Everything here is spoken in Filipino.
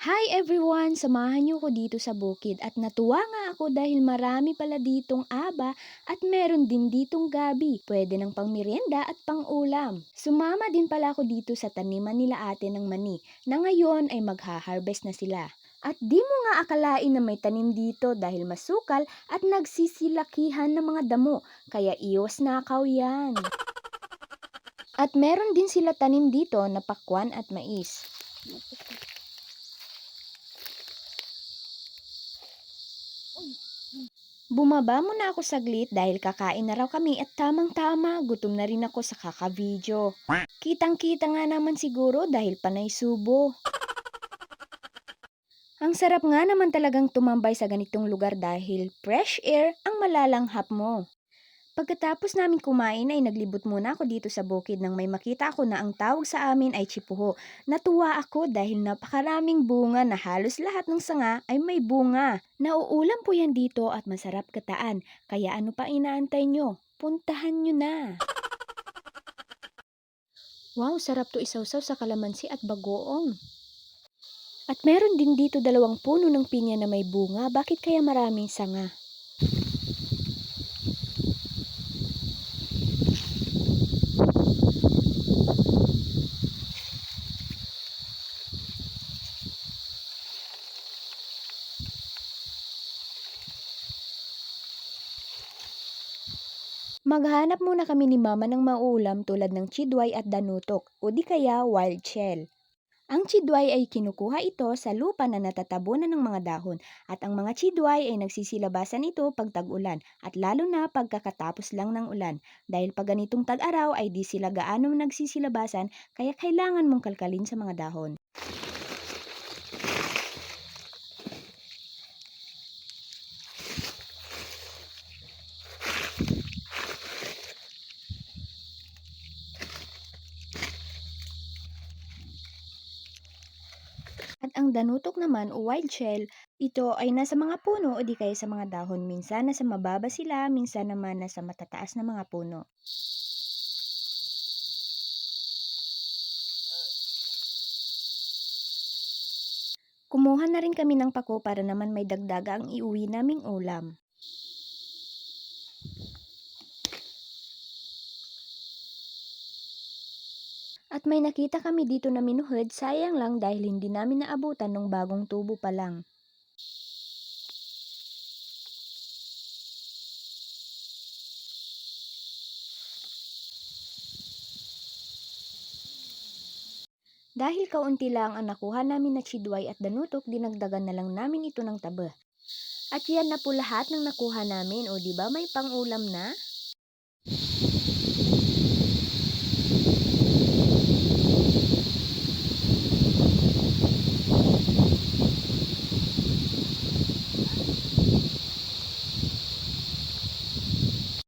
Hi everyone! Samahan niyo ko dito sa bukid at natuwa nga ako dahil marami pala ditong aba at meron din ditong gabi. Pwede ng pangmerienda at pangulam. Sumama din pala ako dito sa taniman nila ate ng mani na ngayon ay magha-harvest na sila. At di mo nga akalain na may tanim dito dahil masukal at nagsisilakihan ng mga damo. Kaya iwas nakaw yan. At meron din sila tanim dito na pakwan at mais. Bumaba muna ako saglit dahil kakain na raw kami at tamang-tama, gutom na rin ako sa kaka-video. Kitang-kita nga naman siguro dahil panay subo. Ang sarap nga naman talagang tumambay sa ganitong lugar dahil fresh air ang malalanghap mo. Pagkatapos namin kumain ay naglibot muna ako dito sa bukid nang may makita ako na ang tawag sa amin ay chipuho. Natuwa ako dahil napakaraming bunga na halos lahat ng sanga ay may bunga. Nauulam po yan dito at masarap kataan. Kaya ano pa inaantay nyo? Puntahan nyo na! Wow, sarap to isawsaw sa kalamansi at bagoong. At meron din dito 2 puno ng pinya na may bunga. Bakit kaya maraming sanga? Maghanap muna kami ni mama ng maulam tulad ng chidway at danutok o di kaya wild shell. Ang chidway ay kinukuha ito sa lupa na natatabunan ng mga dahon at ang mga chidway ay nagsisilabasan ito pag tag-ulan at lalo na pagkakatapos lang ng ulan. Dahil pag ganitong tag-araw ay di sila gaano nagsisilabasan kaya kailangan mong kalkalin sa mga dahon. At ang danutok naman o wild shell, ito ay nasa mga puno o di kaya sa mga dahon. Minsan nasa mababa sila, minsan naman nasa matataas na mga puno. Kumuha na rin kami ng pako para naman may dagdaga ang iuwi naming ulam. At may nakita kami dito na minuhod, sayang lang dahil hindi namin naabutan nung bagong tubo pa lang. Dahil kaunti lang ang nakuha namin na chidway at danutok, dinagdagan na lang namin ito ng taba. At yan na po lahat ng nakuha namin, o di ba may pangulam na?